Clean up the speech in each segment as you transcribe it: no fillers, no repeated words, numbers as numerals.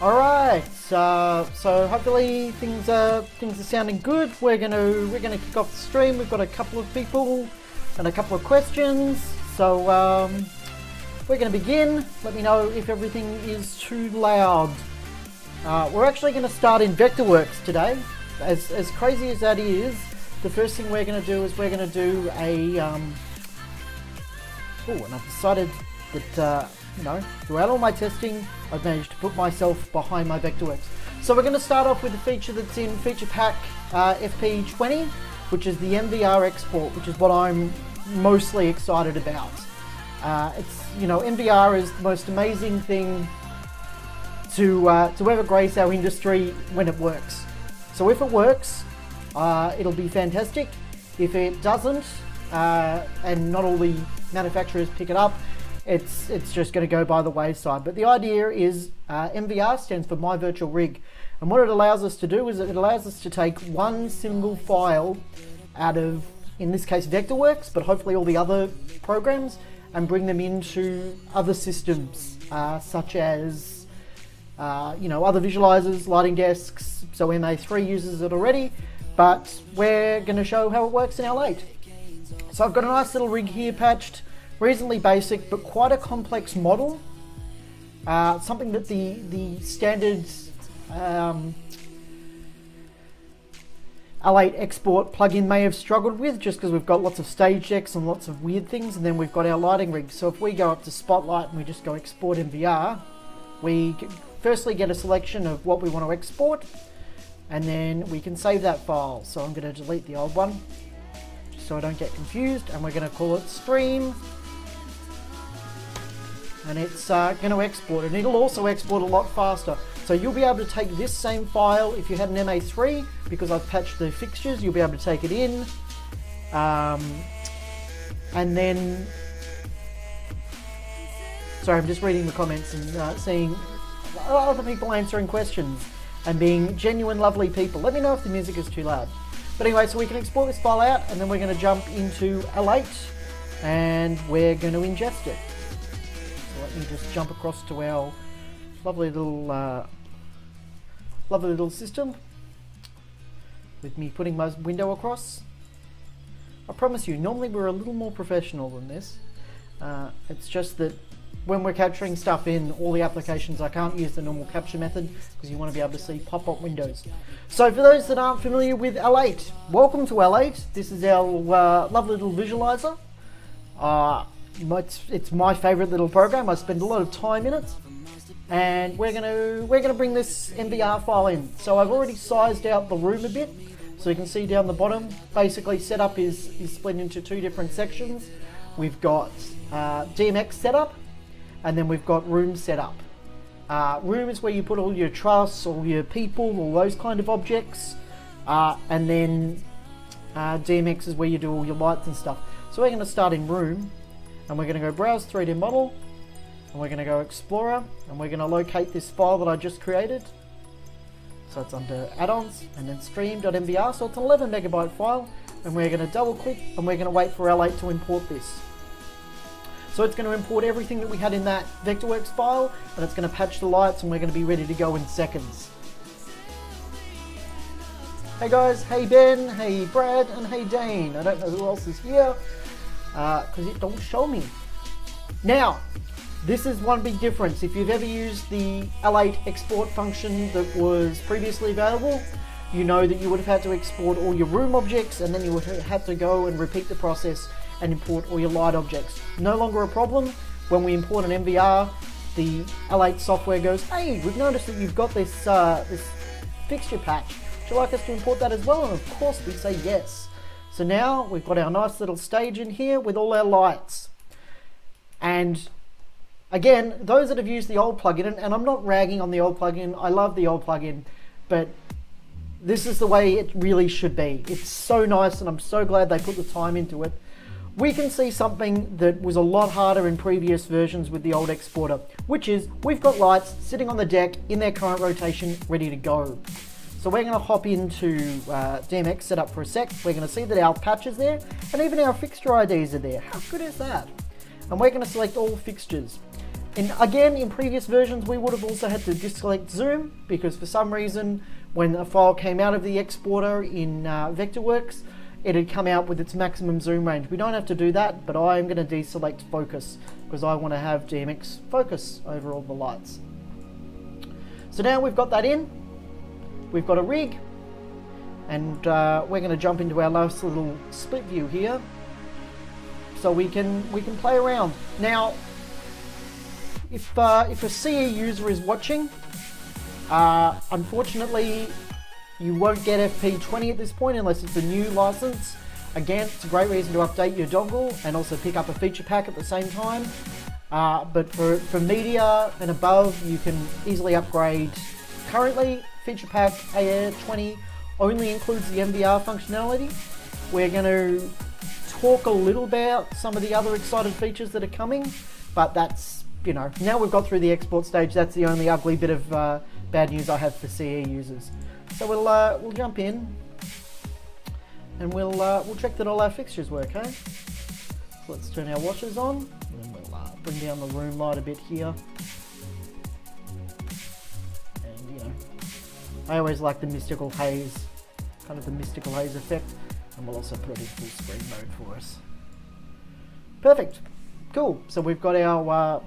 Alright, so hopefully things are sounding good. We're gonna kick off the stream. We've got a couple of people and a couple of questions. So we're gonna begin. Let me know if everything is too loud. We're actually gonna start in Vectorworks today. As crazy as that is, the first thing we're gonna do is we're gonna do a and I've decided that throughout all my testing, I've managed to put myself behind my Vectorworks. So we're going to start off with a feature that's in feature pack FP20, which is the MVR export, which is what I'm mostly excited about. MVR is the most amazing thing to ever grace our industry when it works. So if it works, it'll be fantastic. If it doesn't, and not all the manufacturers pick it up, it's just going to go by the wayside. But the idea is MVR stands for My Virtual Rig, and what it allows us to do is it allows us to take one single file out of, in this case, Vectorworks, but hopefully all the other programs, and bring them into other systems, such as other visualizers, lighting desks. So MA3 uses it already, but we're going to show how it works in L8. So I've got a nice little rig here patched. Reasonably basic, but quite a complex model. Something that the standard L8 export plugin may have struggled with, just because we've got lots of stage decks and lots of weird things, and then we've got our lighting rig. So if we go up to Spotlight and we just go export MVR, we firstly get a selection of what we want to export, and then we can save that file. So I'm going to delete the old one, just so I don't get confused, and we're going to call it stream. And it's going to export, and it'll also export a lot faster. So you'll be able to take this same file if you had an MA3, because I've patched the fixtures, you'll be able to take it in, and then, sorry, I'm just reading the comments and seeing other people answering questions and being genuine, lovely people. Let me know if the music is too loud. But anyway, so we can export this file out, and then we're going to jump into L8, and we're going to ingest it. Let me just jump across to our lovely little system with me putting my window across. I promise you, normally we're a little more professional than this. It's just that when we're capturing stuff in all the applications, I can't use the normal capture method because you want to be able to see pop-up windows. So for those that aren't familiar with L8, welcome to L8. This is our lovely little visualizer. It's my favorite little program. I spend a lot of time in it, and we're gonna bring this MVR file in. So I've already sized out the room a bit, so you can see down the bottom. Basically, setup is split into two different sections. We've got DMX setup, and then we've got room setup. Room is where you put all your truss, all your people, all those kind of objects, and then DMX is where you do all your lights and stuff. So we're going to start in room. And we're going to go browse 3D model, and we're going to go explorer, and we're going to locate this file that I just created. So it's under add-ons and then stream.mvr, so it's an 11 megabyte file, and we're going to double click and we're going to wait for L8 to import this. So it's going to import everything that we had in that Vectorworks file, and it's going to patch the lights, and we're going to be ready to go in seconds. Hey guys, hey Ben, hey Brad, and hey Dane. I don't know who else is here, because it don't show me. Now, this is one big difference. If you've ever used the L8 export function that was previously available, you know that you would have had to export all your room objects, and then you would have to go and repeat the process and import all your light objects. No longer a problem. When we import an MVR, the L8 software goes, hey, we've noticed that you've got this fixture patch. Would you like us to import that as well? And of course we say yes. So now we've got our nice little stage in here with all our lights. And again, those that have used the old plugin, and I'm not ragging on the old plugin, I love the old plugin, but this is the way it really should be. It's so nice, and I'm so glad they put the time into it. We can see something that was a lot harder in previous versions with the old exporter, which is we've got lights sitting on the deck in their current rotation, ready to go. So we're going to hop into DMX setup for a sec. We're going to see that our patch is there, and even our fixture IDs are there. How good is that? And we're going to select all fixtures. And again, in previous versions, we would have also had to deselect zoom, because for some reason, when a file came out of the exporter in Vectorworks, it had come out with its maximum zoom range. We don't have to do that, but I am going to deselect focus, because I want to have DMX focus over all the lights. So now we've got that in, we've got a rig, and we're going to jump into our nice little split view here, so we can play around. Now, if a CE user is watching, unfortunately, you won't get FP20 at this point unless it's a new license. Again, it's a great reason to update your dongle and also pick up a feature pack at the same time. But for media and above, you can easily upgrade. Currently, feature pack AR20 only includes the MVR functionality. We're going to talk a little about some of the other excited features that are coming, but that's, you know, now we've got through the export stage, that's the only ugly bit of bad news I have for CE users. So we'll jump in and we'll check that all our fixtures work, eh? So let's turn our washers on, and then we'll bring down the room light a bit here. And you know, I always like the mystical haze, kind of the mystical haze effect, and we'll also put it in full screen mode for us. Perfect, cool. So we've got our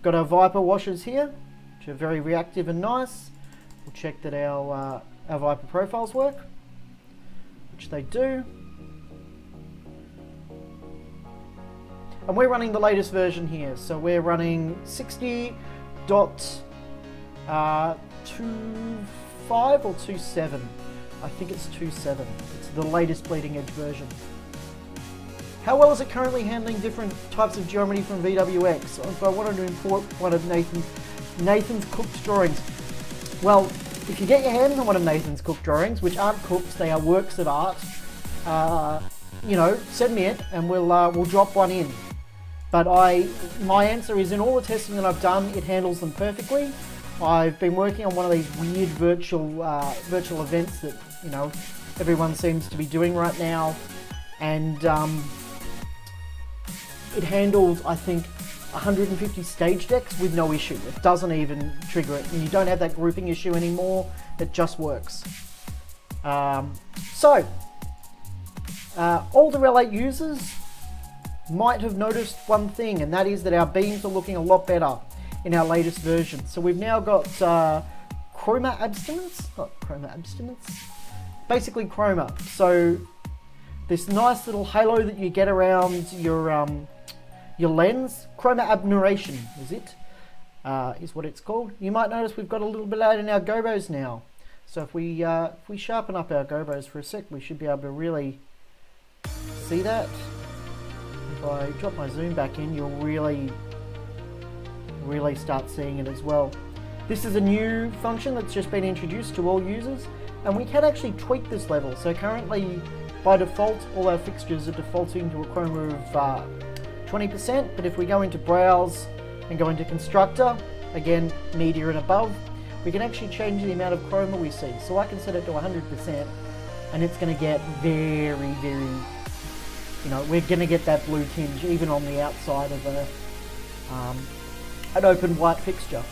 Viper washers here, which are very reactive and nice. We'll check that our Viper profiles work, which they do. And we're running the latest version here, so we're running 60.25 or 2.7. I think it's 2.7. It's the latest bleeding edge version. How well is it currently handling different types of geometry from VWX? So if I wanted to import one of Nathan's cooked drawings. Well, if you get your hands on one of Nathan's cooked drawings, which aren't cooked, they are works of art, you know, send me it and we'll drop one in. But my answer is, in all the testing that I've done, it handles them perfectly. I've been working on one of these weird virtual events that, you know, everyone seems to be doing right now, and it handles, I think, 150 stage decks with no issue. It doesn't even trigger it, and you don't have that grouping issue anymore. It just works. Older L8 users might have noticed one thing, and that is that our beams are looking a lot better in our latest version. So we've now got chroma abstinence, basically chroma. So this nice little halo that you get around your lens, chroma abnuration is what it's called. You might notice we've got a little bit out in our gobos now. So if we sharpen up our gobos for a sec, we should be able to really see that. If I drop my zoom back in, you'll really start seeing it as well. This is a new function that's just been introduced to all users, and we can actually tweak this level. So currently, by default, all our fixtures are defaulting to a chroma of 20%, but if we go into Browse and go into Constructor, again, Media and above, we can actually change the amount of chroma we see. So I can set it to 100%, and it's going to get very, very, you know, we're going to get that blue tinge even on the outside of an open white fixture.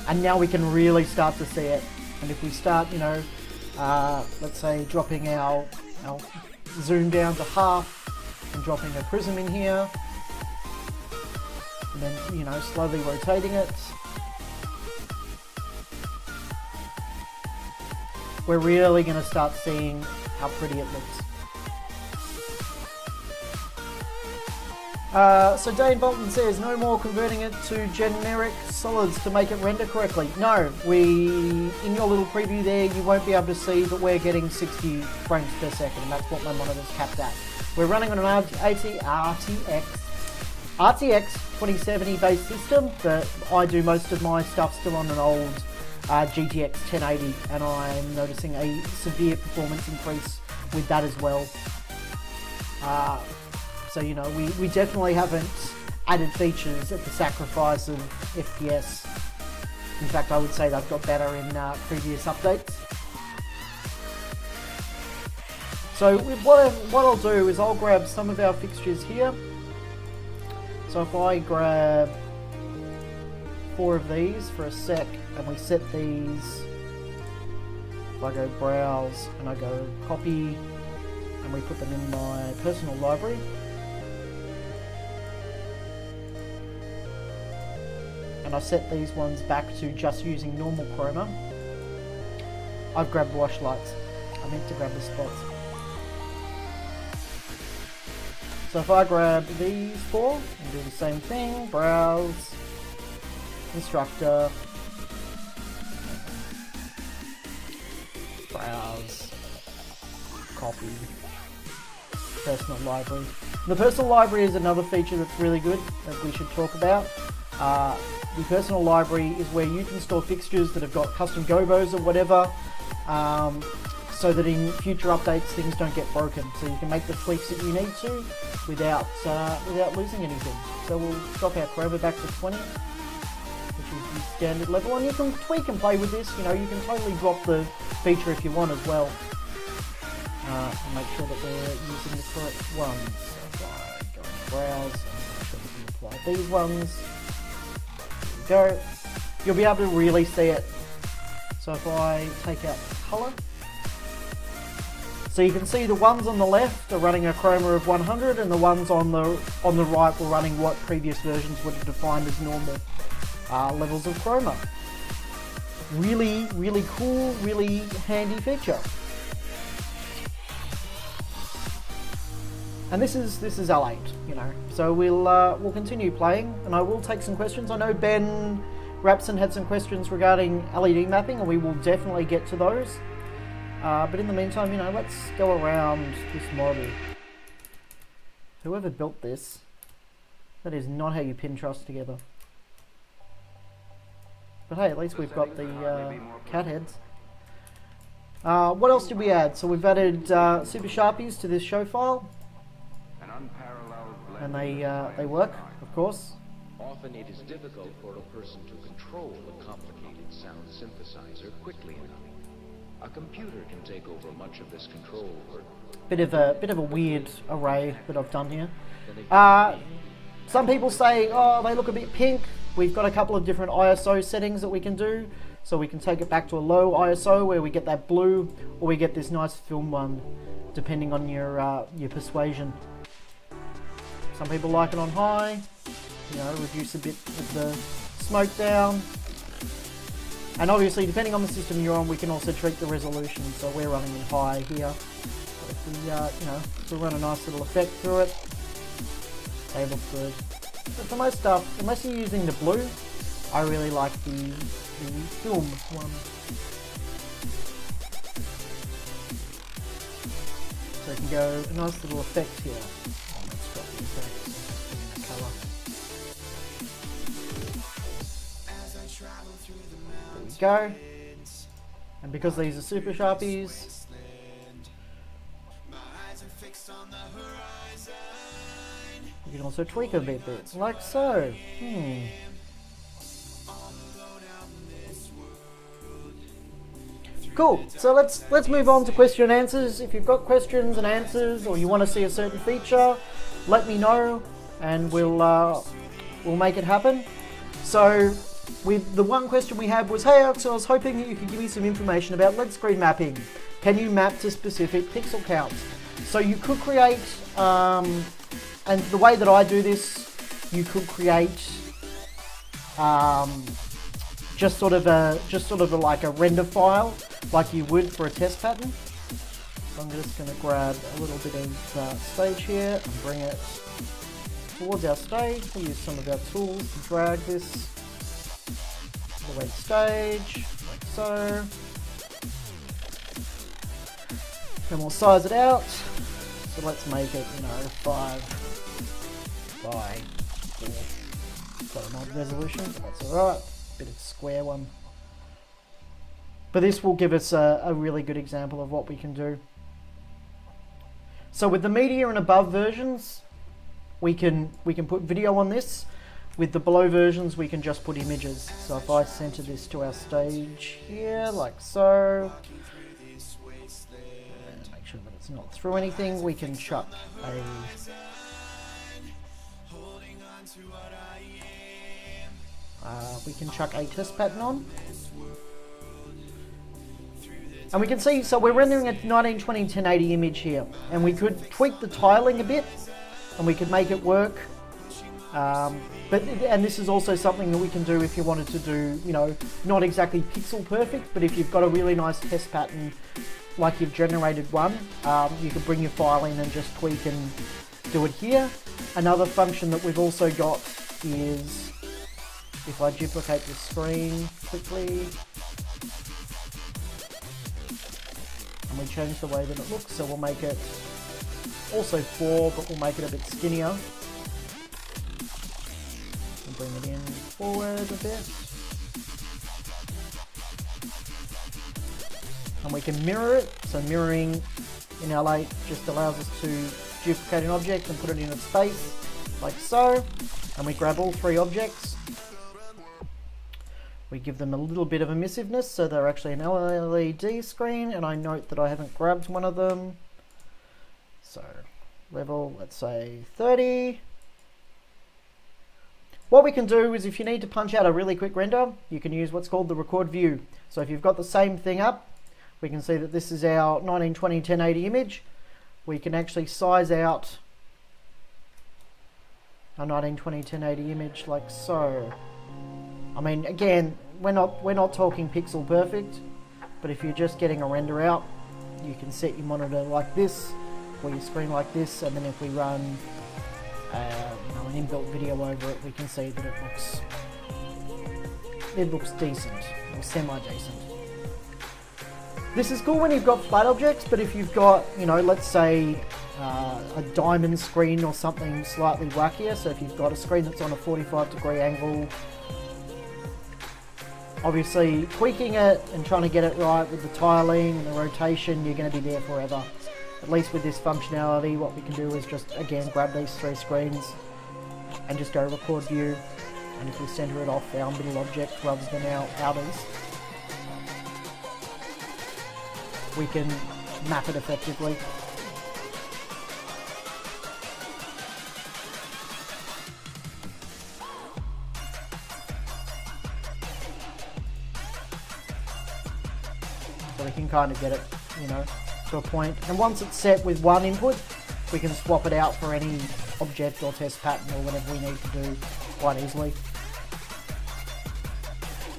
And now we can really start to see it. And if we start, you know, let's say dropping our zoom down to half and dropping a prism in here, and then, you know, slowly rotating it, we're really going to start seeing how pretty it looks. So Dane Bolton says, no more converting it to generic solids to make it render correctly. No, in your little preview there, you won't be able to see, but we're getting 60 frames per second, and that's what my monitor's capped at. We're running on an RTX 2070 based system, but I do most of my stuff still on an old GTX 1080, and I'm noticing a severe performance increase with that as well. So, you know, we definitely haven't added features at the sacrifice of FPS. In fact, I would say they've got better in previous updates. So what I'll do is I'll grab some of our fixtures here. So if I grab 4 of these for a sec and we set these, if I go browse and I go copy and we put them in my personal library, and I set these ones back to just using normal chroma, I've grabbed wash lights. I meant to grab the spots. So if I grab these 4 and do the same thing, browse, instructor, browse, copy, personal library. The personal library is another feature that's really good that we should talk about. The personal library is where you can store fixtures that have got custom gobos or whatever, so that in future updates things don't get broken. So you can make the tweaks that you need to without losing anything. So we'll drop our chroma back to 20, which is the standard level, and you can tweak and play with this. You know, you can totally drop the feature if you want as well, and make sure that we're using the correct ones. So by going to browse and make sure that we apply these ones. There we go. You'll be able to really see it. So if I take out the colour, so you can see the ones on the left are running a chroma of 100, and the ones on the right were running what previous versions would have defined as normal levels of chroma. Really, really cool, really handy feature. And this is L8, you know. So we'll continue playing, and I will take some questions. I know Ben Rapson had some questions regarding LED mapping, and we will definitely get to those. But in the meantime, you know, let's go around this model. Whoever built this, that is not how you pin truss together. But hey, at least we've got the cat heads. What else did we add? So we've added Super Sharpies to this show file. And they work, of course. Often it is difficult for a person to control a complicated sound synthesizer quickly enough. A computer can take over much of this control work. Bit of a weird array that I've done here. Some people say, oh, they look a bit pink. We've got a couple of different ISO settings that we can do. So we can take it back to a low ISO where we get that blue, or we get this nice film one, depending on your persuasion. Some people like it on high, you know, reduce a bit of the smoke down. And obviously, depending on the system you're on, we can also tweak the resolution. So we're running in high here. But if we, you know, so run a nice little effect through it, they look good. But for most stuff, unless you're using the blue, I really like the film one. So you can go a nice little effect here. Let's drop the effect in the colour. There we go. And because these are Super Sharpies, you can also tweak a bit, like so. Cool. So let's move on to question and answers. If you've got questions and answers, or you want to see a certain feature, let me know, and we'll make it happen. So, with the one question we had was, hey Alex, I was hoping that you could give me some information about lead screen mapping. Can you map to specific pixel counts? So you could create, and the way that I do this, you could create just sort of like a render file, like you would for a test pattern. So I'm just going to grab a little bit of stage here and bring it towards our stage. We'll use some of our tools to drag this the way to stage, like so. Then we'll size it out. So let's make it, 5 by 4. Got an odd resolution, but that's alright. Bit of square one. But this will give us a really good example of what we can do. So with the media and above versions, we can put video on this. With the below versions, we can just put images. So if I center this to our stage here, like so, and make sure that it's not through anything, we can chuck a we can chuck a test pattern on. And we can see, so we're rendering a 1920 1080 image here, and we could tweak the tiling a bit, and we could make it work. And this is also something that we can do if you wanted to do, you know, not exactly pixel perfect, but if you've got a really nice test pattern, like you've generated one, you can bring your file in and just tweak and do it here. Another function that we've also got is, if I duplicate the screen quickly, and we change the way that it looks, so we'll make it also 4, but we'll make it a bit skinnier. And bring it in forward a bit. And we can mirror it, so mirroring in L8 just allows us to duplicate an object and put it in its space, like so. And we grab all 3 objects. We give them a little bit of emissiveness, so they're actually an LED screen, and I note that I haven't grabbed one of them. So level, let's say 30. What we can do is, if you need to punch out a really quick render, you can use what's called the record view. So if you've got the same thing up, we can see that this is our 1920 1080 image. We can actually size out our 1920 1080 image like so. I mean, again, we're not talking pixel perfect, but if you're just getting a render out, you can set your monitor like this, or your screen like this, and then if we run you know, an inbuilt video over it, we can see that it looks decent, or semi-decent. This is cool when you've got flat objects, but if you've got, you know, let's say a diamond screen or something slightly wackier, so if you've got a screen that's on a 45-degree angle, obviously tweaking it and trying to get it right with the tiling and the rotation, you're going to be there forever. At least with this functionality, what we can do is just, again, grab these 3 screens and just go record view, and if we center it off our middle object rather than our outers, we can map it effectively. So we can kind of get it, you know, to a point. And once it's set with one input, we can swap it out for any object or test pattern or whatever we need to do quite easily.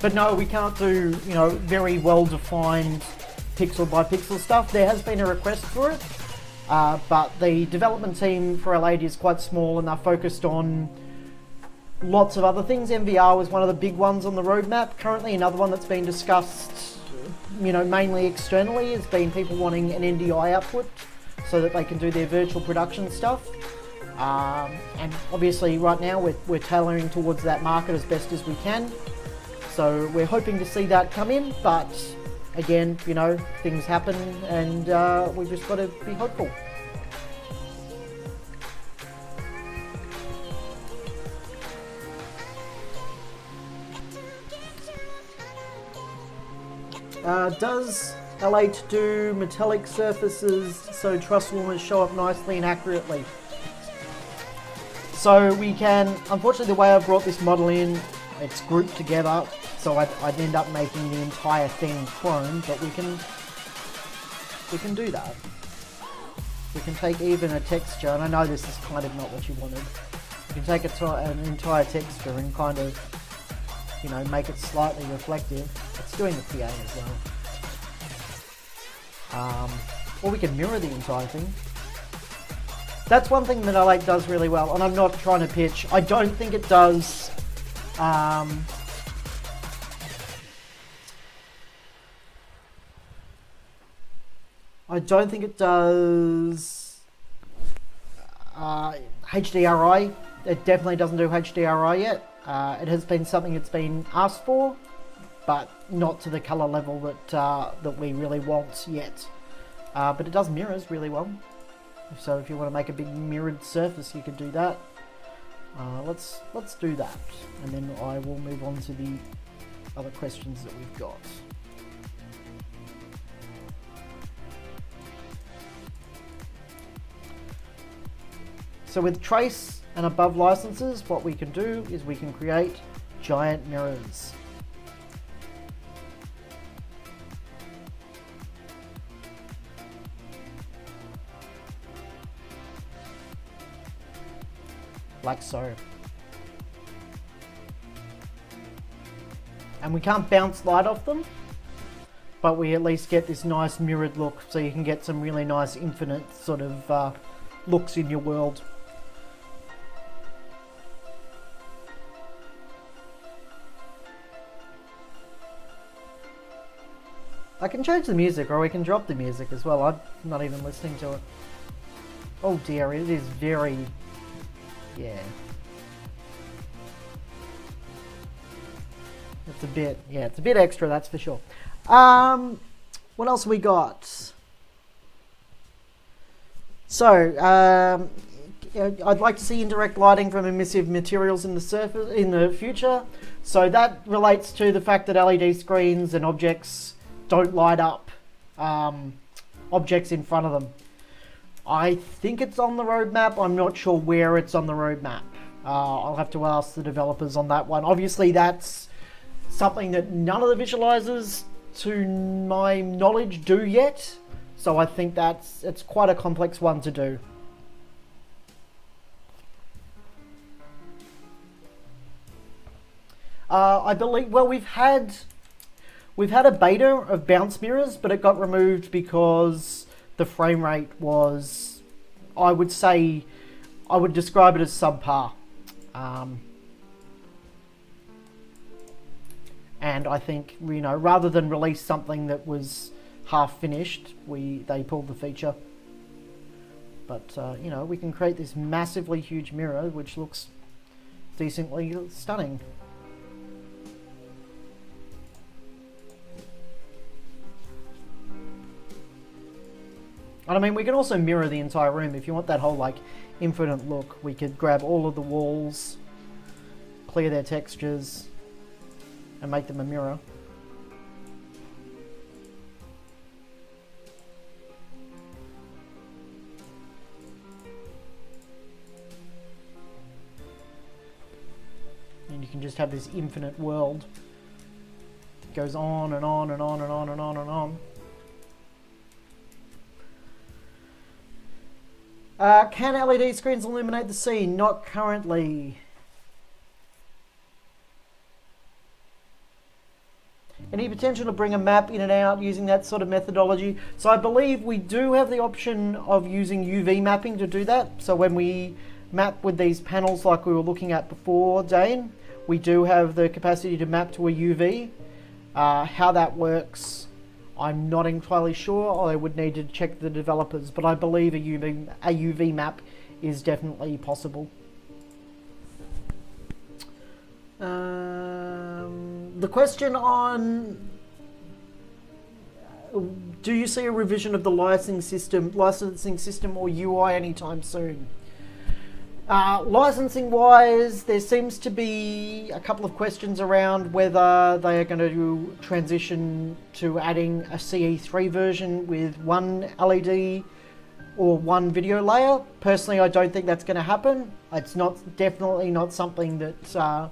But no, we can't do, you know, very well-defined pixel by pixel stuff. There has been a request for it, but the development team for L8 is quite small and they're focused on lots of other things. MVR was one of the big ones on the roadmap. Currently, another one that's been discussed, you know, mainly externally, has been people wanting an NDI output so that they can do their virtual production stuff. And obviously right now we're tailoring towards that market as best as we can. So we're hoping to see that come in, but again, you know, things happen and we've just got to be hopeful. Does L8 do metallic surfaces so truss warmers show up nicely and accurately? So we can, unfortunately the way I've brought this model in, it's grouped together, so I'd end up making the entire thing chrome, but we can do that. We can take even a texture, and I know this is kind of not what you wanted. We can take an entire texture and kind of, you know, make it slightly reflective. It's doing the PA as well. Or we can mirror the entire thing. That's one thing that L8 does really well, and I'm not trying to pitch. I don't think it does HDRI. It definitely doesn't do HDRI yet. It has been something that's been asked for, but not to the color level that we really want yet. But it does mirrors really well. So if you want to make a big mirrored surface, you could do that. Let's do that, and then I will move on to the other questions that we've got. So with trace and above licenses, what we can do is we can create giant mirrors. Like so. And we can't bounce light off them, but we at least get this nice mirrored look, so you can get some really nice infinite sort of looks in your world. I can change the music, or we can drop the music as well. I'm not even listening to it. Oh dear, it is very... yeah. It's a bit, yeah, it's a bit extra, that's for sure. What else we got? So, I'd like to see indirect lighting from emissive materials in the surface in the future. So that relates to the fact that LED screens and objects don't light up objects in front of them. I think it's on the roadmap. I'm not sure where it's on the roadmap. I'll have to ask the developers on that one. Obviously, that's something that none of the visualizers, to my knowledge, do yet. So I think it's quite a complex one to do. I believe, well, we've had a beta of bounce mirrors, but it got removed because the frame rate was, I would describe it as subpar. And I think, you know, rather than release something that was half finished, they pulled the feature. But, you know, we can create this massively huge mirror, which looks decently stunning. And I mean, we can also mirror the entire room. If you want that whole, like, infinite look, we could grab all of the walls, clear their textures, and make them a mirror. And you can just have this infinite world that goes on and on and on and on and on and on. Can LED screens illuminate the scene? Not currently. Any potential to bring a map in and out using that sort of methodology? So I believe we do have the option of using UV mapping to do that. So when we map with these panels like we were looking at before, Dane, we do have the capacity to map to a UV. How that works, I'm not entirely sure. I would need to check the developers, but I believe a UV map is definitely possible. The question on, do you see a revision of the licensing system or UI anytime soon? Licensing wise, there seems to be a couple of questions around whether they are going to transition to adding a CE3 version with one LED or one video layer. Personally, I don't think that's going to happen. It's definitely not something that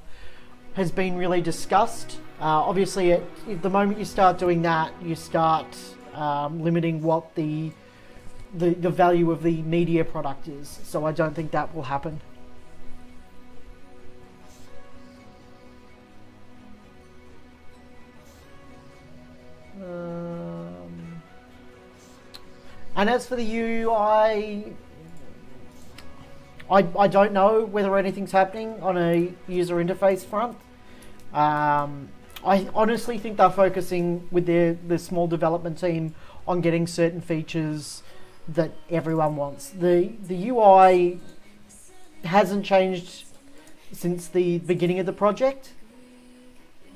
has been really discussed. Obviously, at the moment you start doing that, you start limiting what the value of the media product is. So I don't think that will happen. And as for the UI, I don't know whether anything's happening on a user interface front. I honestly think they're focusing with the small development team on getting certain features that everyone wants. The UI hasn't changed since the beginning of the project.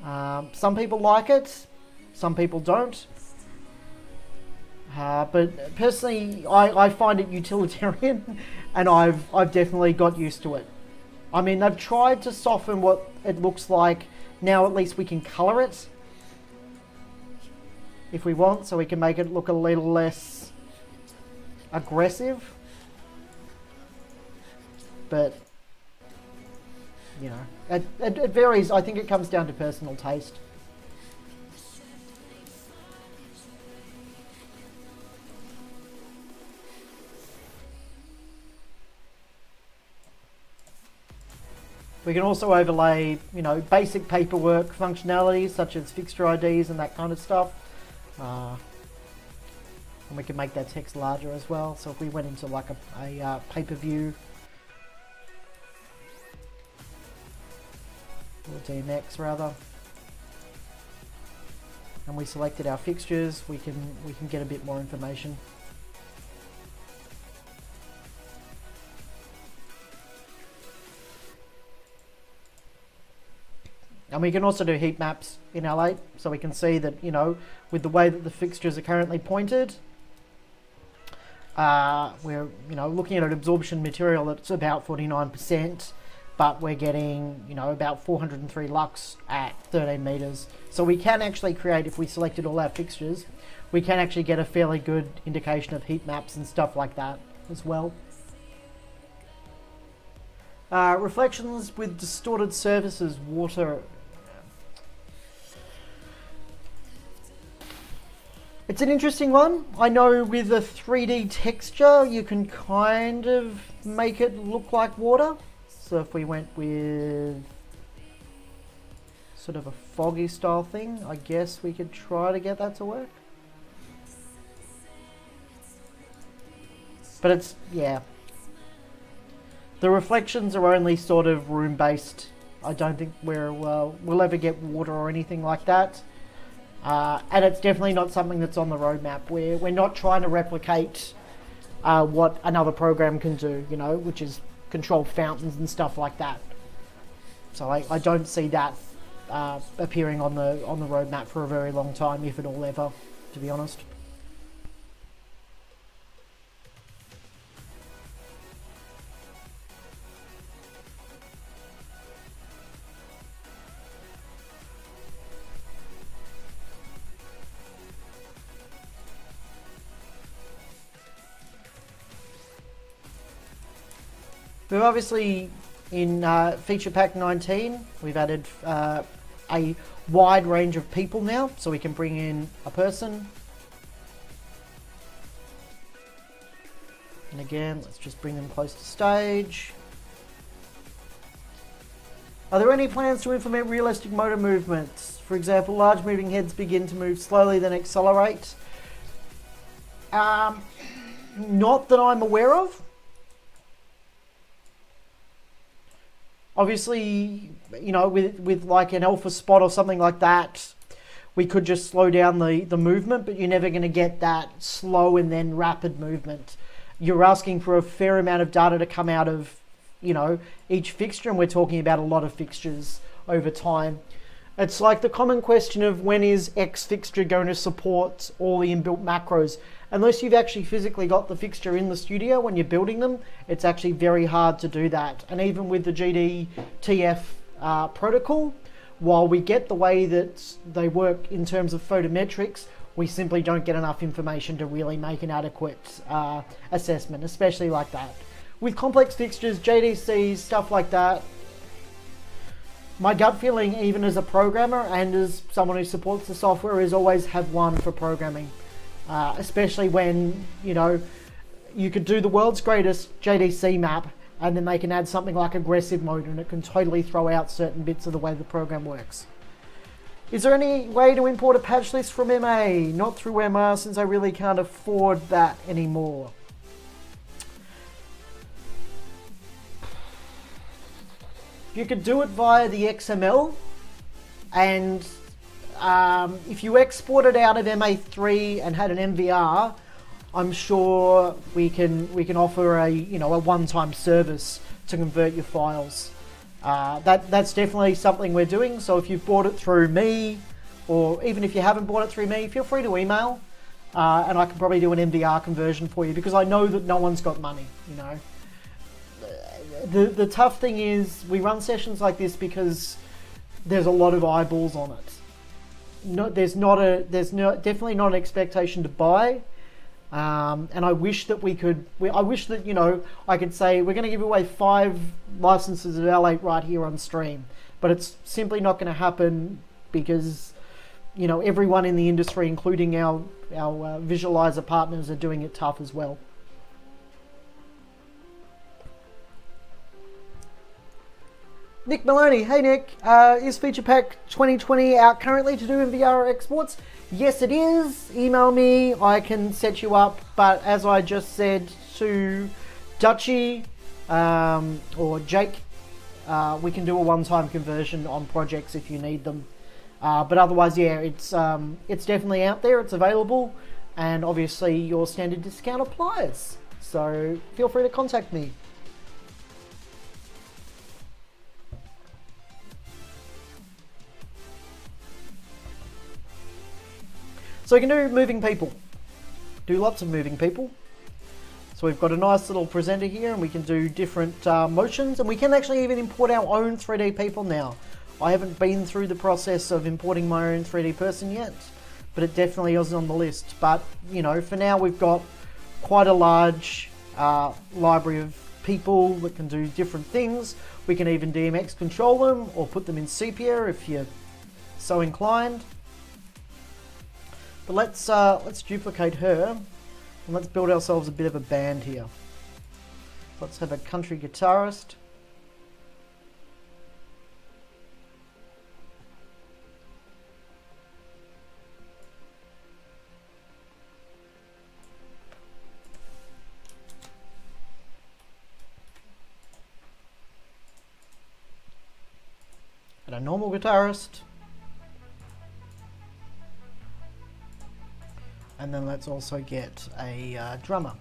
Some people like it, some people don't. But personally, I find it utilitarian, and I've definitely got used to it. I mean, they've tried to soften what it looks like. Now at least we can color it if we want, so we can make it look a little less aggressive. But you know, it varies. I think it comes down to personal taste. We can also overlay, you know, basic paperwork functionalities such as fixture IDs and that kind of stuff. And we can make that text larger as well. So if we went into like a paper view or DMX rather, and we selected our fixtures, we can get a bit more information. And we can also do heat maps in L8, so we can see that, you know, with the way that the fixtures are currently pointed, we're, you know, looking at an absorption material that's about 49%, but we're getting, you know, about 403 lux at 13 meters. So we can actually create, if we selected all our fixtures, we can actually get a fairly good indication of heat maps and stuff like that as well. Reflections with distorted surfaces, water. It's an interesting one. I know with a 3D texture, you can kind of make it look like water. So if we went with sort of a foggy style thing, I guess we could try to get that to work. But it's, yeah. The reflections are only sort of room based. I don't think we'll ever get water or anything like that. And it's definitely not something that's on the roadmap. We're not trying to replicate what another program can do, you know, which is control fountains and stuff like that. So I don't see that appearing on the roadmap for a very long time, if at all ever, to be honest. We've obviously, in feature pack 19, we've added a wide range of people now, so we can bring in a person. And again, let's just bring them close to stage. Are there any plans to implement realistic motor movements? For example, large moving heads begin to move slowly, then accelerate. Not that I'm aware of. Obviously, you know, with like an alpha spot or something like that, we could just slow down the movement, but you're never going to get that slow and then rapid movement. You're asking for a fair amount of data to come out of, you know, each fixture, and we're talking about a lot of fixtures over time. It's like the common question of when is X fixture going to support all the inbuilt macros. Unless you've actually physically got the fixture in the studio when you're building them, it's actually very hard to do that. And even with the GDTF protocol, while we get the way that they work in terms of photometrics, we simply don't get enough information to really make an adequate assessment, especially like that. With complex fixtures, JDCs, stuff like that, my gut feeling, even as a programmer and as someone who supports the software, is always have one for programming. Especially when, you know, you could do the world's greatest JDC map and then they can add something like aggressive mode and it can totally throw out certain bits of the way the program works. Is there any way to import a patch list from MA? Not through MR, since I really can't afford that anymore. You could do it via the XML, and if you export it out of MA3 and had an MVR, I'm sure we can offer a one-time service to convert your files. That's definitely something we're doing. So if you've bought it through me, or even if you haven't bought it through me, feel free to email, and I can probably do an MVR conversion for you, because I know that no one's got money. You know, the tough thing is we run sessions like this because there's a lot of eyeballs on it. There's definitely not an expectation to buy. And I wish that I wish that, I could say we're going to give away 5 licenses of L8 right here on stream, but it's simply not going to happen because, everyone in the industry, including our visualizer partners, are doing it tough as well. Nick Maloney, hey Nick, is Feature Pack 2020 out currently to do MVR exports? Yes it is, email me, I can set you up, but as I just said to Dutchy or Jake, we can do a one-time conversion on projects if you need them. But otherwise, yeah, it's definitely out there, it's available, and obviously your standard discount applies. So feel free to contact me. So we can do moving people, do lots of moving people. So we've got a nice little presenter here and we can do different motions, and we can actually even import our own 3D people now. I haven't been through the process of importing my own 3D person yet, but it definitely is on the list. But, for now we've got quite a large library of people that can do different things. We can even DMX control them or put them in sepia if you're so inclined. But let's duplicate her and let's build ourselves a bit of a band here. Let's have a country guitarist. And a normal guitarist. And then let's also get a drummer.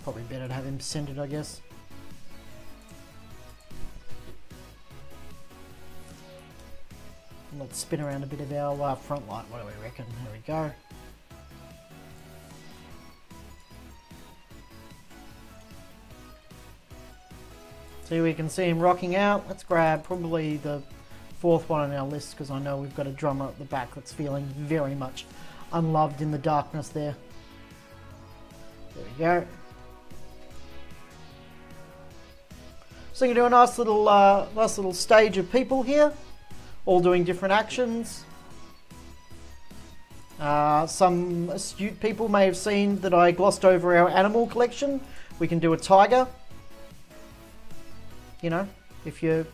Probably better to have him centered, I guess. Let's spin around a bit of our front light. What do we reckon? There we go. So we can see him rocking out. Let's grab probably the 4th one on our list because I know we've got a drummer at the back that's feeling very much unloved in the darkness there. There we go. So you can do a nice little stage of people here, all doing different actions. Some astute people may have seen that I glossed over our animal collection. We can do a tiger. If you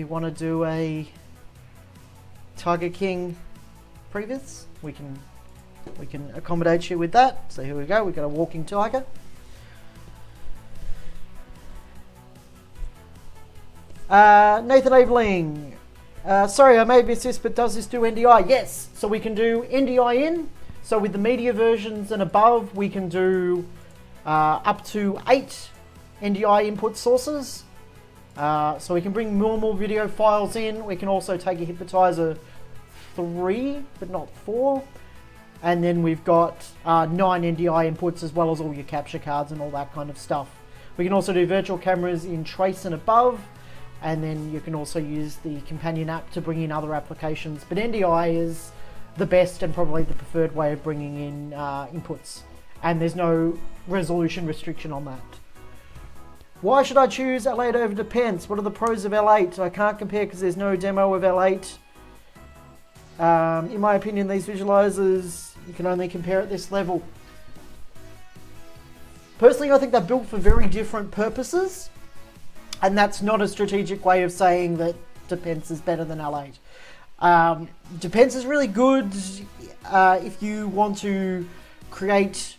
want to do a Tiger King previs, we can accommodate you with that. So here we go. We've got a walking tiger. Nathan Aveling, sorry I may have missed this, but does this do NDI? Yes, so we can do NDI in. So with the media versions and above, we can do up to 8 NDI input sources. So we can bring normal video files in. We can also take a hypnotizer 3, but not 4. And then we've got 9 NDI inputs as well as all your capture cards and all that kind of stuff. We can also do virtual cameras in trace and above. And then you can also use the companion app to bring in other applications. But NDI is the best and probably the preferred way of bringing in inputs. And there's no resolution restriction on that. Why should I choose L8 over Depends? What are the pros of L8? I can't compare because there's no demo of L8. In my opinion, these visualizers, you can only compare at this level. Personally, I think they're built for very different purposes. And that's not a strategic way of saying that Depends is better than L8. Depends is really good if you want to create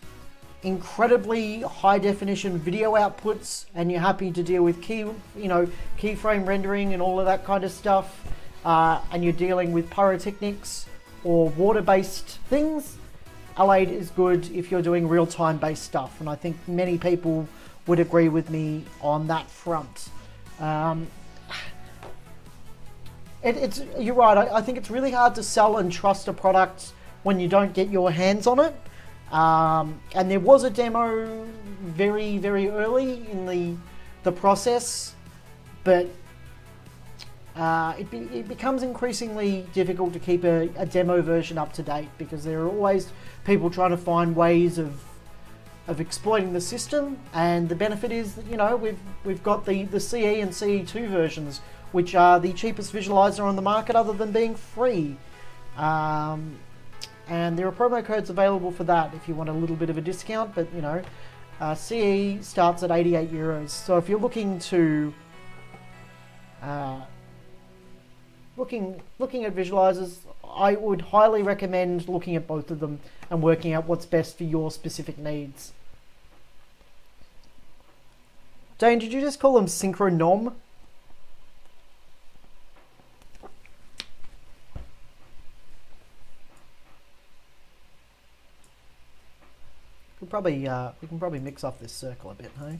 incredibly high definition video outputs and you're happy to deal with keyframe rendering and all of that kind of stuff, and you're dealing with pyrotechnics or water-based things. L8 is good if you're doing real-time based stuff, and I think many people would agree with me on that front. You're right. I think it's really hard to sell and trust a product when you don't get your hands on it. And there was a demo very, very early in the process, but it becomes increasingly difficult to keep a demo version up to date, because there are always people trying to find ways of exploiting the system. And the benefit is that, you know, we've got the CE and CE2 versions, which are the cheapest visualizer on the market other than being free. And there are promo codes available for that if you want a little bit of a discount, but you know, CE starts at 88 euros. So if you're looking to looking at visualizers, I would highly recommend looking at both of them and working out what's best for your specific needs. Dane, did you just call them synchronom? We can probably mix off this circle a bit, hey?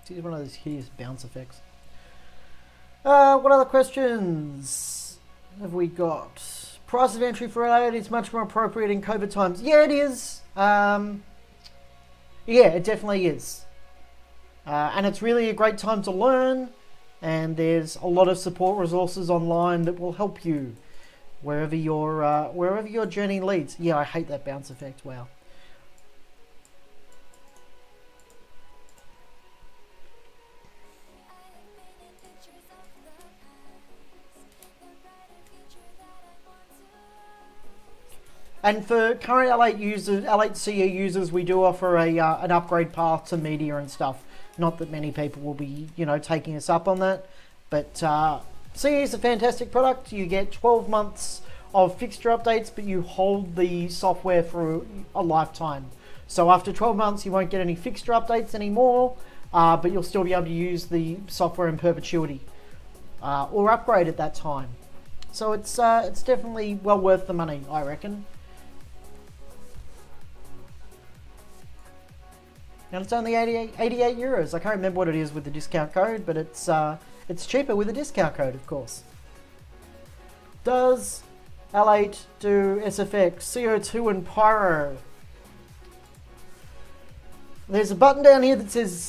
See, one of those hideous bounce effects. What other questions have we got? Price of entry for L8 is much more appropriate in COVID times. Yeah, it is. Yeah, it definitely is. And it's really a great time to learn, and there's a lot of support resources online that will help you wherever your journey leads. Yeah, I hate that bounce effect. Wow. And for current L8 users, L8 CE users, we do offer an upgrade path to media and stuff. Not that many people will be, you know, taking us up on that, but CE is a fantastic product. You get 12 months of fixture updates, but you hold the software for a lifetime. So after 12 months, you won't get any fixture updates anymore, but you'll still be able to use the software in perpetuity or upgrade at that time. So it's definitely well worth the money, I reckon. And it's only 88 euros. I can't remember what it is with the discount code, but it's cheaper with a discount code, of course. Does L8 do SFX, CO2 and Pyro? There's a button down here that says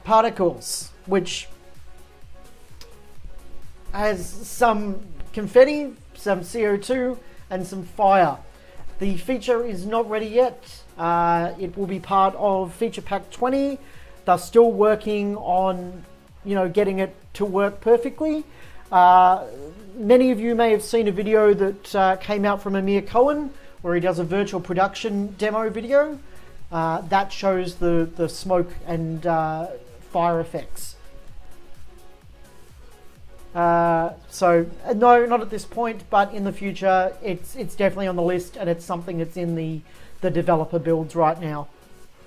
particles, which has some confetti, some CO2 and some fire. The feature is not ready yet. It will be part of feature pack 20. They're still working on, you know, getting it to work perfectly. Many of you may have seen a video that came out from Amir Cohen, where he does a virtual production demo video. That shows the smoke and fire effects. So no, not at this point, but in the future, it's definitely on the list, and it's something that's in the developer builds right now.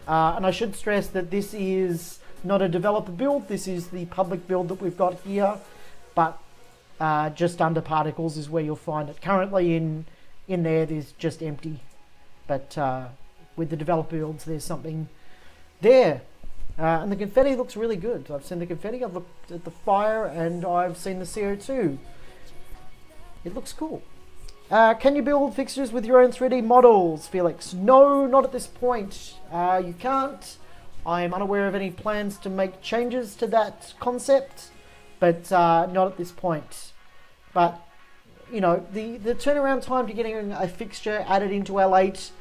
And I should stress that this is not a developer build, this is the public build that we've got here, but just under particles is where you'll find it. Currently in there's just empty, but with the developer builds, there's something there. And the confetti looks really good. I've seen the confetti, I've looked at the fire, and I've seen the CO2. It looks cool. Can you build fixtures with your own 3D models, Felix? No, not at this point. You can't. I am unaware of any plans to make changes to that concept, but not at this point. But, you know, the turnaround time to getting a fixture added into L8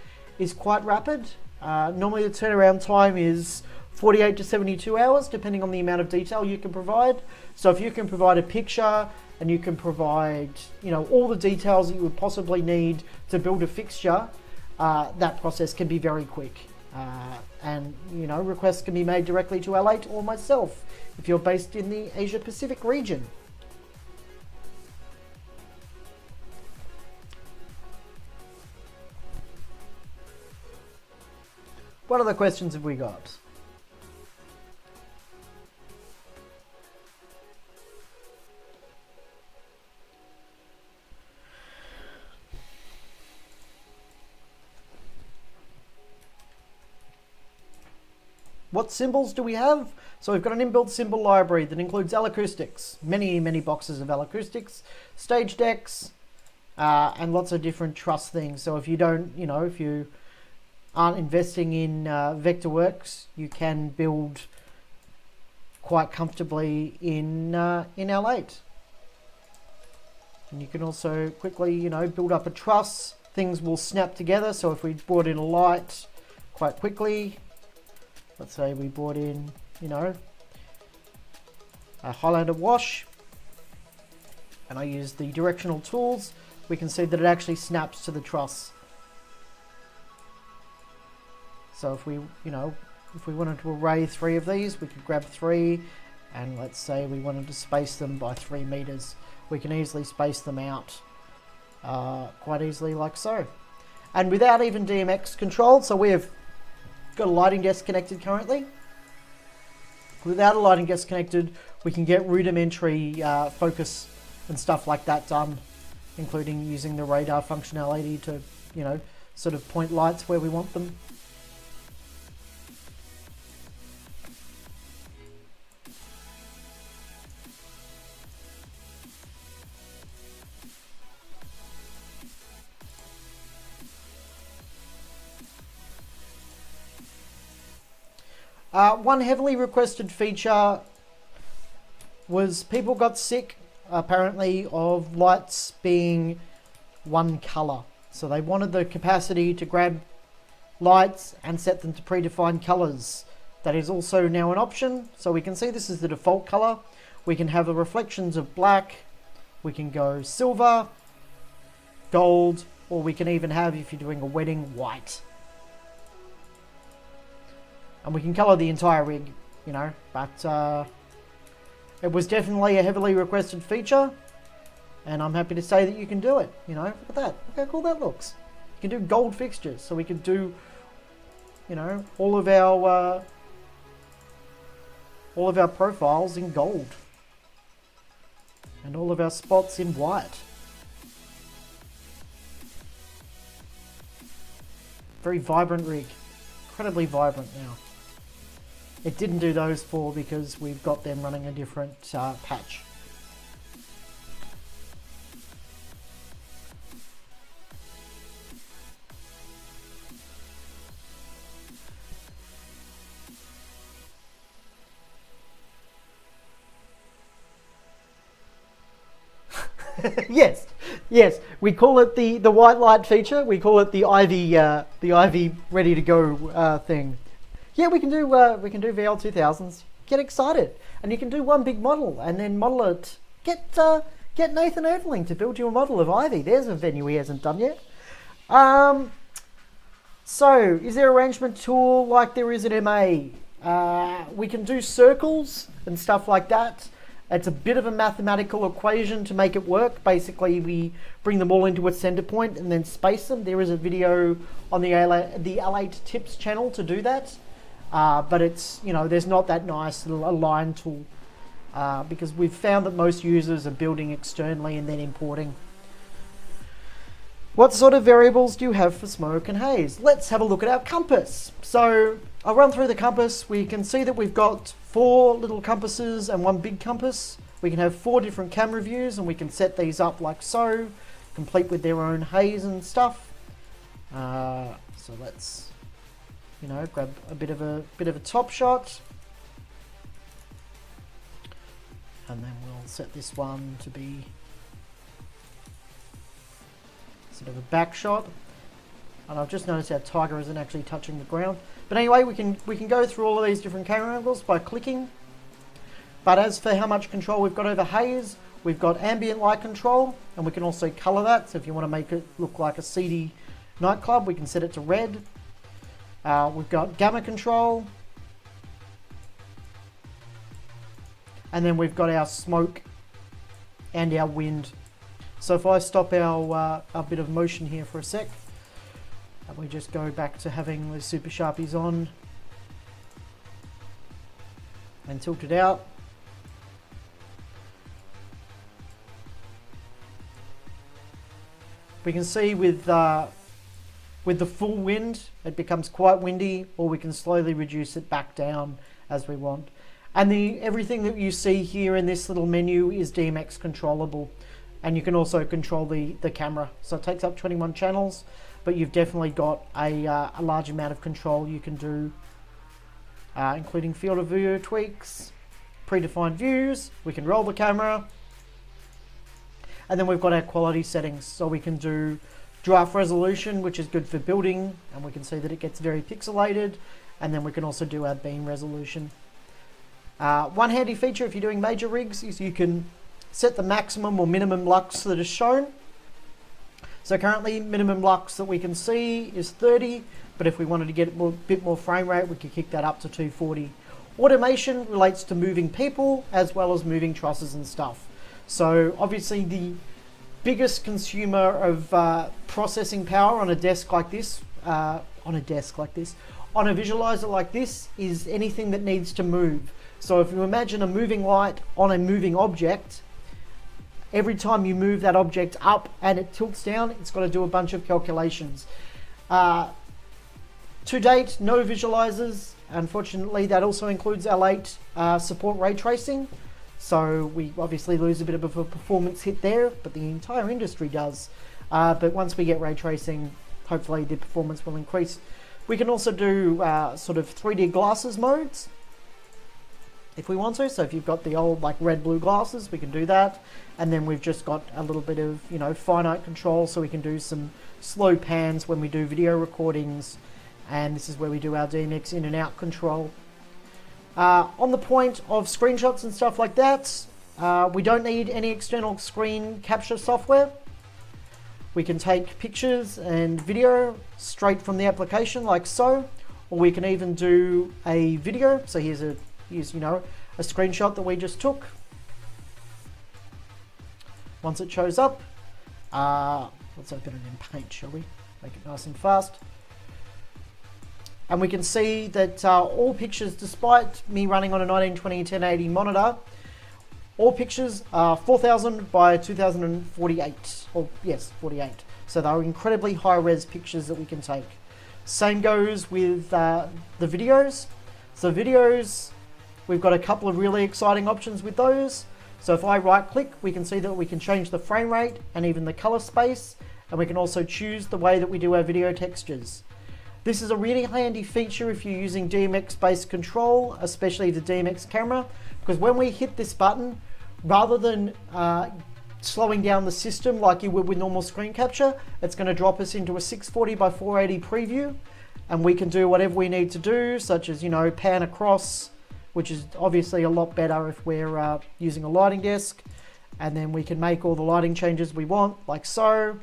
is quite rapid. Normally the turnaround time is 48 to 72 hours, depending on the amount of detail you can provide. So if you can provide a picture and you can provide, you know, all the details that you would possibly need to build a fixture, that process can be very quick. And, you know, requests can be made directly to L8 or myself if you're based in the Asia Pacific region. What other questions have we got? What symbols do we have? So we've got an inbuilt symbol library that includes L-acoustics, many boxes of L-acoustics, stage decks, and lots of different truss things. So if you don't, if you aren't investing in Vectorworks, you can build quite comfortably in L8. And you can also quickly, build up a truss. Things will snap together. So if we brought in a light quite quickly, let's say we brought in, a Highlander wash, and I use the directional tools, we can see that it actually snaps to the truss. So if we, if we wanted to array 3 of these, we could grab 3, and let's say we wanted to space them by 3 meters. We can easily space them out quite easily like so. And without even DMX control, so we've got a lighting desk connected currently. Without a lighting desk connected, we can get rudimentary focus and stuff like that done, including using the radar functionality to, sort of point lights where we want them. One heavily requested feature was people got sick, apparently, of lights being one color. So they wanted the capacity to grab lights and set them to predefined colors. That is also now an option. So we can see this is the default color. We can have the reflections of black. We can go silver, gold, or we can even have, if you're doing a wedding, white. And we can color the entire rig, but it was definitely a heavily requested feature, and I'm happy to say that you can do it. Look at that. Look how cool that looks. You can do gold fixtures, so we could do, all of our profiles in gold, and all of our spots in white. Very vibrant rig, incredibly vibrant now. It didn't do those 4 because we've got them running a different patch. Yes. We call it the white light feature. We call it the Ivy ready to go thing. Yeah, we can do VL 2000s. Get excited, and you can do one big model and then model it. Get Nathan Erdeling to build you a model of Ivy. There's a venue he hasn't done yet. So, is there arrangement tool like there is in MA? We can do circles and stuff like that. It's a bit of a mathematical equation to make it work. Basically, we bring them all into a center point and then space them. There is a video on the L8 Tips channel to do that. But it's, there's not that nice little align tool because we've found that most users are building externally and then importing. What sort of variables do you have for smoke and haze? Let's have a look at our compass. So I'll run through the compass. We can see that we've got 4 little compasses and 1 big compass. We can have 4 different camera views, and we can set these up like so, complete with their own haze and stuff. So let's, grab a bit of a top shot, and then we'll set this one to be sort of a back shot. And I've just noticed our tiger isn't actually touching the ground. But anyway, we can go through all of these different camera angles by clicking. But as for how much control we've got over haze, we've got ambient light control, and we can also color that. So if you want to make it look like a seedy nightclub, we can set it to red. We've got gamma control, and then we've got our smoke and our wind. So if I stop our bit of motion here for a sec, and we just go back to having the super sharpies on and tilt it out. We can see with With the full wind, it becomes quite windy, or we can slowly reduce it back down as we want. And everything that you see here in this little menu is DMX controllable. And you can also control the camera. So it takes up 21 channels, but you've definitely got a large amount of control you can do, including field of view tweaks, predefined views. We can roll the camera. And then we've got our quality settings. So we can do draft resolution, which is good for building, and we can see that it gets very pixelated. And then we can also do our beam resolution. One handy feature if you're doing major rigs is you can set the maximum or minimum lux that is shown. So currently minimum lux that we can see is 30, but if we wanted to get a bit more frame rate, we could kick that up to 240. Automation relates to moving people as well as moving trusses and stuff. So obviously the biggest consumer of processing power on a desk like this, on a visualizer like this, is anything that needs to move. So if you imagine a moving light on a moving object, every time you move that object up and it tilts down, it's got to do a bunch of calculations. To date, no visualizers. Unfortunately, that also includes L8 support ray tracing. So we obviously lose a bit of a performance hit there, but the entire industry does. But once we get ray tracing, hopefully the performance will increase. We can also do sort of 3D glasses modes if we want to. So if you've got the old like red-blue glasses, we can do that. And then we've just got a little bit of, you know, finite control, so we can do some slow pans when we do video recordings. And this is where we do our DMX in and out control. On the point of screenshots and stuff like that, we don't need any external screen capture software. We can take pictures and video straight from the application like so, or we can even do a video. So here's you know, a screenshot that we just took. Once it shows up, let's open it in Paint, shall we? Make it nice and fast. And we can see that all pictures, despite me running on a 1920 1080 monitor, all pictures are 4000 by 2048, or yes, 48. So they're incredibly high res pictures that we can take. Same goes with the videos. So videos, we've got a couple of really exciting options with those. So if I right click, we can see that we can change the frame rate and even the color space, and we can also choose the way that we do our video textures. This is a really handy feature if you're using DMX based control, especially the DMX camera, because when we hit this button, rather than slowing down the system like you would with normal screen capture, it's going to drop us into a 640 by 480 preview, and we can do whatever we need to do, such as, you know, pan across, which is obviously a lot better if we're using a lighting desk, and then we can make all the lighting changes we want, like so.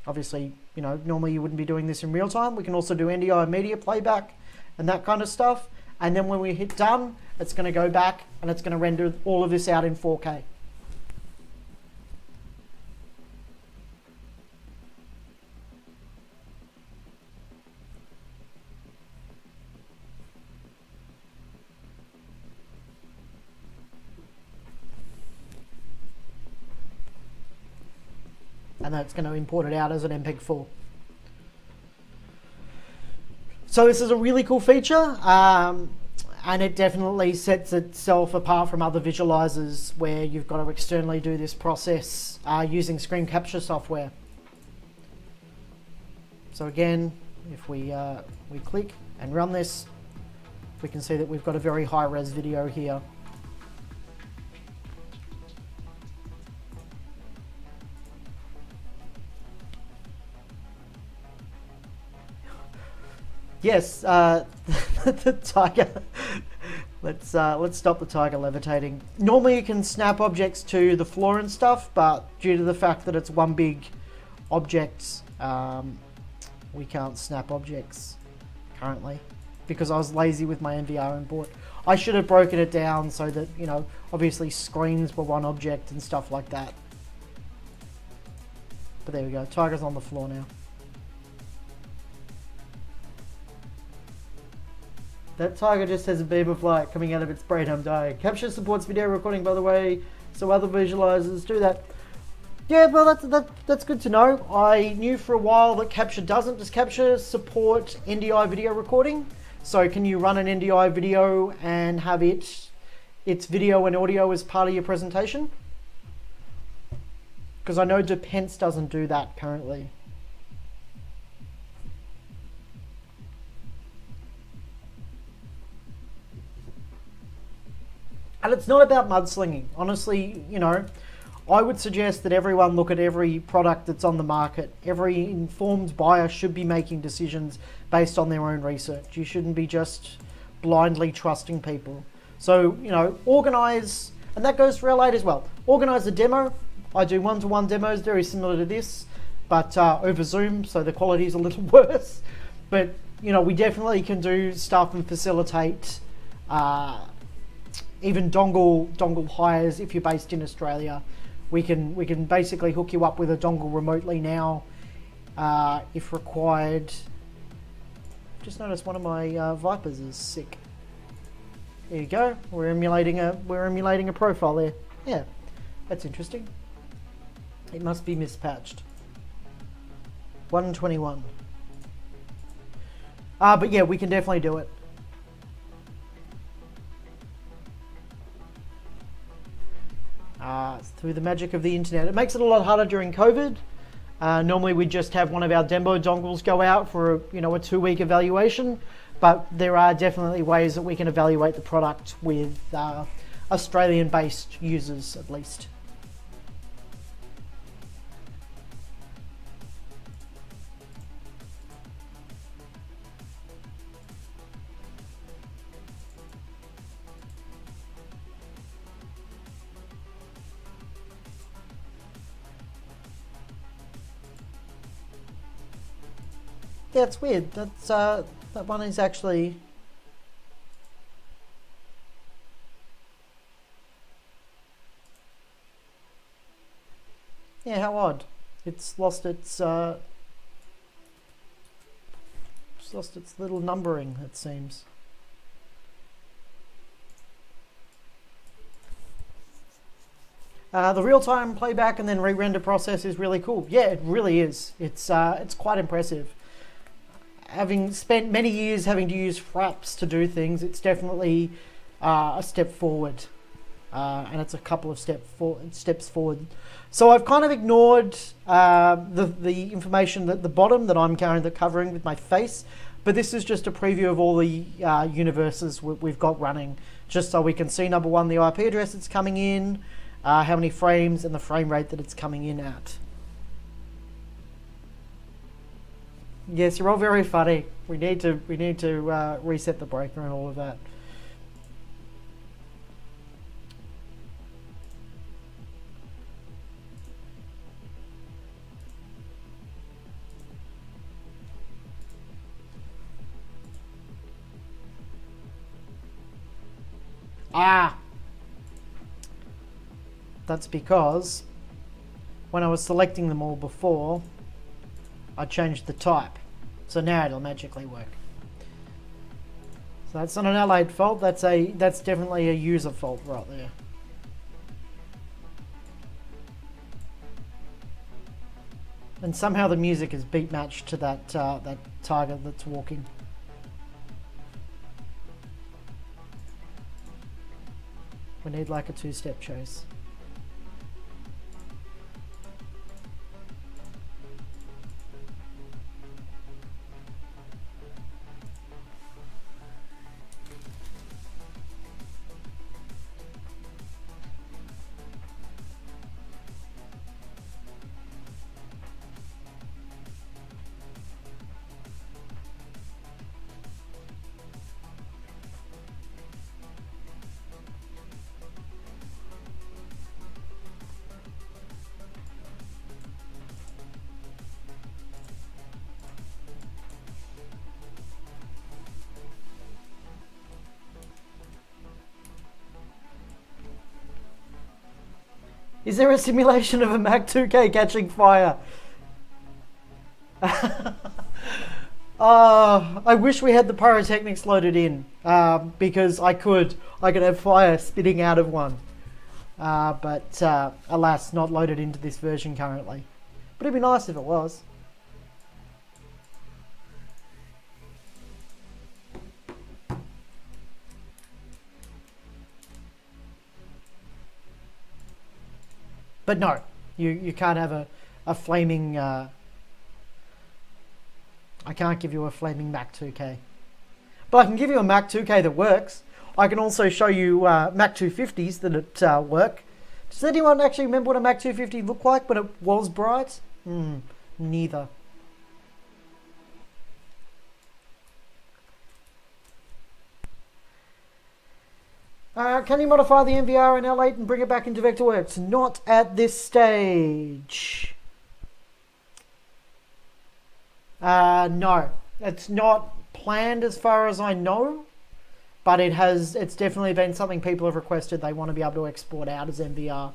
Obviously, you know, normally you wouldn't be doing this in real time. We can also do NDI media playback and that kind of stuff. And then when we hit done, it's going to go back and it's going to render all of this out in 4K. And then it's going to import it out as an MPEG-4. So this is a really cool feature, and it definitely sets itself apart from other visualizers where you've got to externally do this process using screen capture software. So again, if we click and run this, we can see that we've got a very high res video here. Yes, the tiger. Let's stop the tiger levitating. Normally you can snap objects to the floor and stuff, but due to the fact that it's one big object, we can't snap objects currently because I was lazy with my MVR import. I should have broken it down so that, you know, obviously screens were one object and stuff like that. But there we go, tiger's on the floor now. That tiger just has a beam of light coming out of its brain. I'm dying. Capture supports video recording, by the way, so other visualizers do that. Yeah, well, that's good to know. I knew for a while that Capture doesn't. Does Capture support NDI video recording? So can you run an NDI video and have its video and audio as part of your presentation? Because I know Depends doesn't do that currently. And it's not about mudslinging. Honestly, you know, I would suggest that everyone look at every product that's on the market. Every informed buyer should be making decisions based on their own research. You shouldn't be just blindly trusting people. So, you know, organize, and that goes for L8 as well. Organize a demo. I do one-to-one demos, very similar to this, but over Zoom, so the quality is a little worse. But, you know, we definitely can do stuff and facilitate even dongle hires if you're based in Australia. We can basically hook you up with a dongle remotely now, if required. Just noticed one of my Vipers is sick. There you go. We're emulating a profile there. Yeah, that's interesting. It must be mispatched. 121. But yeah, we can definitely do it. Through the magic of the internet. It makes it a lot harder during COVID. Normally we just have one of our demo dongles go out for a 2-week evaluation, but there are definitely ways that we can evaluate the product with Australian-based users at least. Yeah, it's weird. That's that one is actually yeah, how odd. It's lost its little numbering, it seems. The real-time playback and then re-render process is really cool. Yeah, it really is. It's quite impressive. Having spent many years having to use fraps to do things, it's definitely a step forward, and it's a couple of steps forward. So I've kind of ignored the information at the bottom that I'm currently covering with my face, but this is just a preview of all the universes we've got running, just so we can see, number one, the IP address it's coming in, how many frames, and the frame rate that it's coming in at. Yes, you're all very funny. We need to reset the breaker and all of that. That's because when I was selecting them all before, I changed the type, so now it'll magically work. So that's not an L8 fault, that's definitely a user fault right there. And somehow the music is beat matched to that tiger that's walking. We need like a 2-step chase. Is there a simulation of a Mac 2K catching fire? I wish we had the pyrotechnics loaded in, because I could have fire spitting out of one. but alas, not loaded into this version currently. But it'd be nice if it was. But no, you can't have a flaming... I can't give you a flaming Mac 2K. But I can give you a Mac 2K that works. I can also show you Mac 250s that work. Does anyone actually remember what a Mac 250 looked like when it was bright? Neither. Can you modify the MVR in L8 and bring it back into Vectorworks? Not at this stage. No, it's not planned as far as I know, but it's definitely been something people have requested. They want to be able to export out as MVR.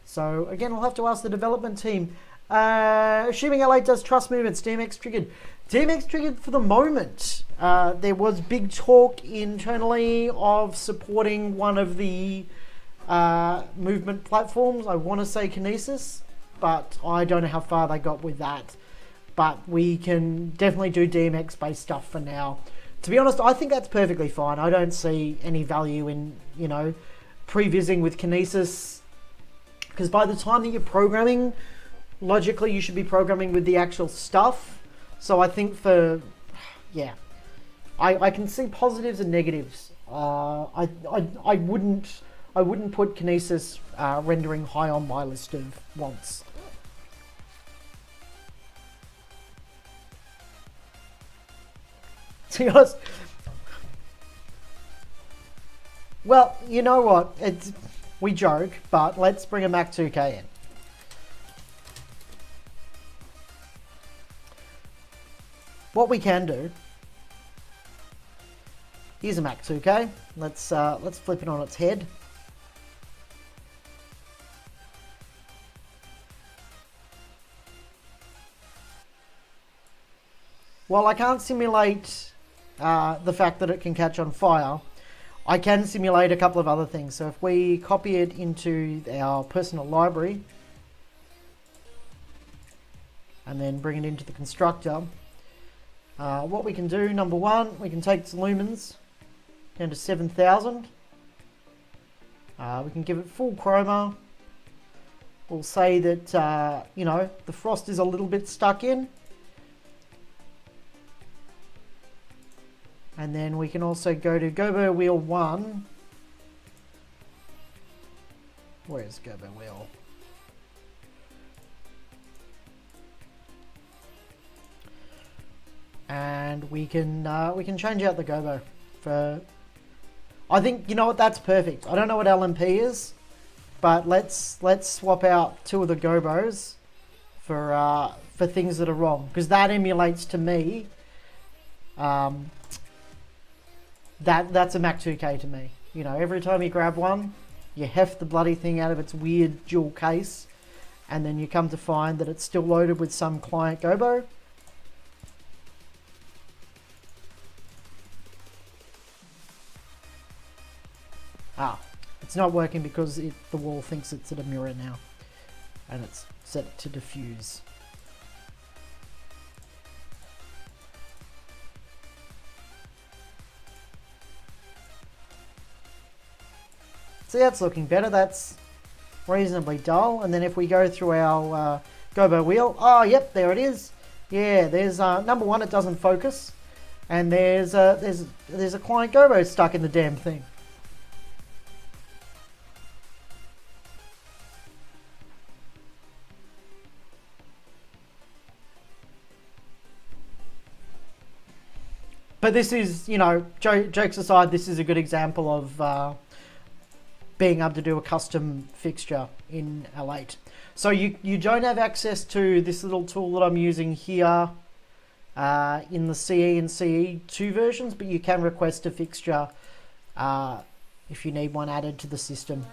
So again, I'll have to ask the development team. Assuming L8 does truss movements, DMX triggered. DMX triggered for the moment. There was big talk internally of supporting one of the movement platforms. I want to say Kinesis, but I don't know how far they got with that. But we can definitely do DMX based stuff for now. To be honest, I think that's perfectly fine. I don't see any value in, prevising with Kinesis, because by the time that you're programming, logically you should be programming with the actual stuff. So I think I can see positives and negatives. I wouldn't put Kinesis rendering high on my list of wants. To be honest, well, you know what? We joke, but let's bring a Mac 2K in. What we can do, here's a Mac 2K. Let's flip it on its head. While I can't simulate the fact that it can catch on fire, I can simulate a couple of other things. So if we copy it into our personal library and then bring it into the constructor, what we can do, number one, we can take its lumens down to 7,000. We can give it full chroma. We'll say that, the frost is a little bit stuck in. And then we can also go to Gobo Wheel 1. Where's Gobo Wheel? And we can change out the Gobo for. I think that's perfect. I don't know what LMP is, but let's swap out two of the Gobos for things that are wrong, because that emulates to me. That's a Mac 2K to me. Every time you grab one, you heft the bloody thing out of its weird dual case, and then you come to find that it's still loaded with some client Gobo. It's not working because the wall thinks it's at a mirror now, and it's set to diffuse. See, that's looking better. That's reasonably dull. And then if we go through our Gobo wheel, yep, there it is. Yeah, there's number one, it doesn't focus, and there's a client Gobo stuck in the damn thing. But this is, jokes aside, this is a good example of being able to do a custom fixture in L8. So you don't have access to this little tool that I'm using here in the CE and CE2 versions, but you can request a fixture if you need one added to the system.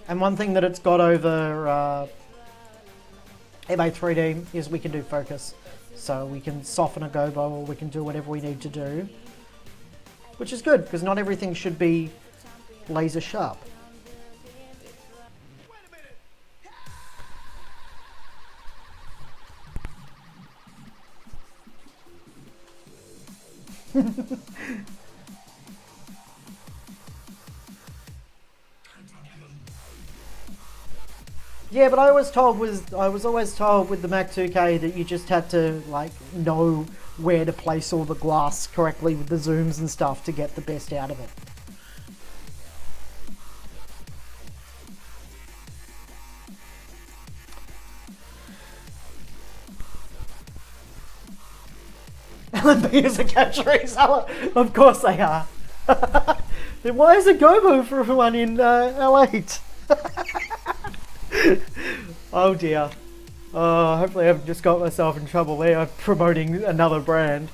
And one thing that it's got over MA3D is we can do focus. So we can soften a gobo, or we can do whatever we need to do. Which is good, because not everything should be laser sharp. Yeah, but I was always told with the Mac 2K that you just had to like know where to place all the glass correctly with the zooms and stuff to get the best out of it. LNB is a capture reseller. Of course they are. Then why is it Gobo for everyone in L8? Oh dear. Oh, hopefully I've just got myself in trouble there promoting another brand.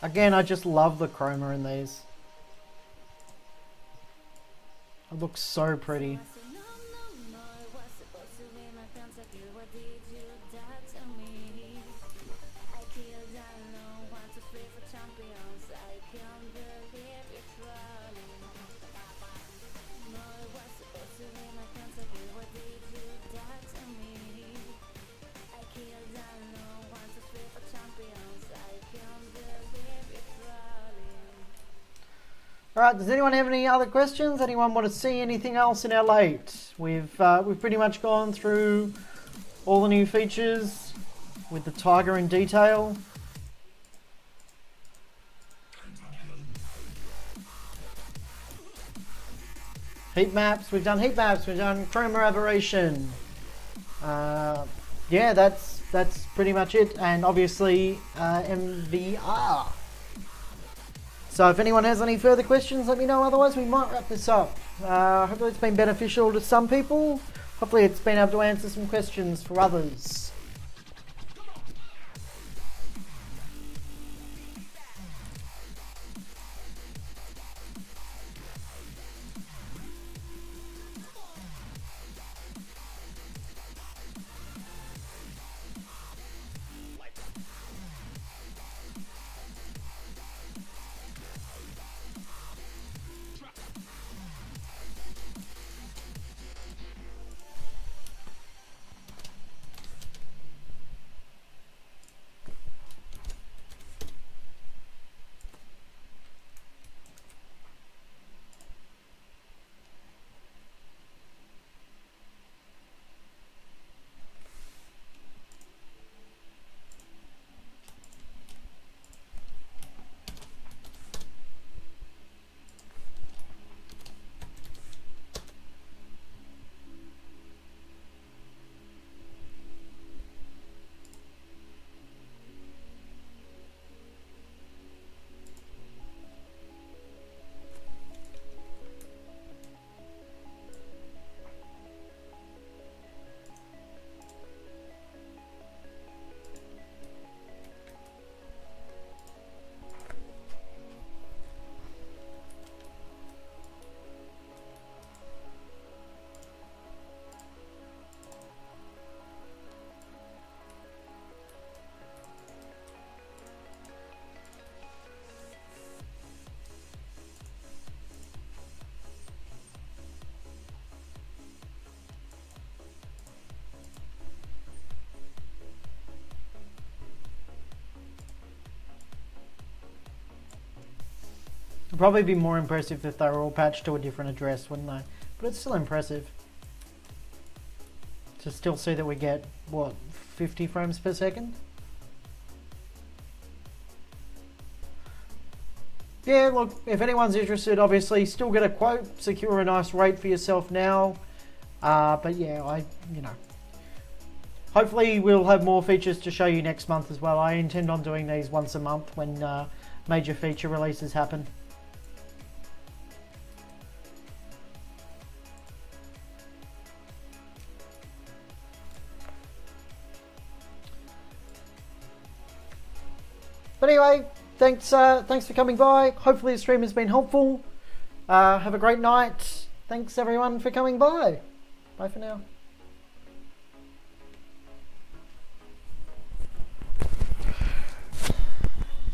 Again, I just love the chroma in these. It looks so pretty. Alright, does anyone have any other questions? Anyone want to see anything else in L8? We've pretty much gone through all the new features with the tiger in detail. Heat maps, we've done heat maps, we've done chroma aberration. Yeah, that's pretty much it, and obviously MVR. So if anyone has any further questions, let me know. Otherwise, we might wrap this up. Hopefully it's been beneficial to some people. Hopefully it's been able to answer some questions for others. It'd probably be more impressive if they were all patched to a different address, wouldn't they? But it's still impressive to still see that we get, what, 50 frames per second? Yeah, look, if anyone's interested, obviously still get a quote, secure a nice rate for yourself now. But yeah, hopefully we'll have more features to show you next month as well. I intend on doing these once a month when major feature releases happen. anyway, thanks for coming by. Hopefully the stream has been helpful. Have a great night. Thanks everyone for coming by. Bye for now.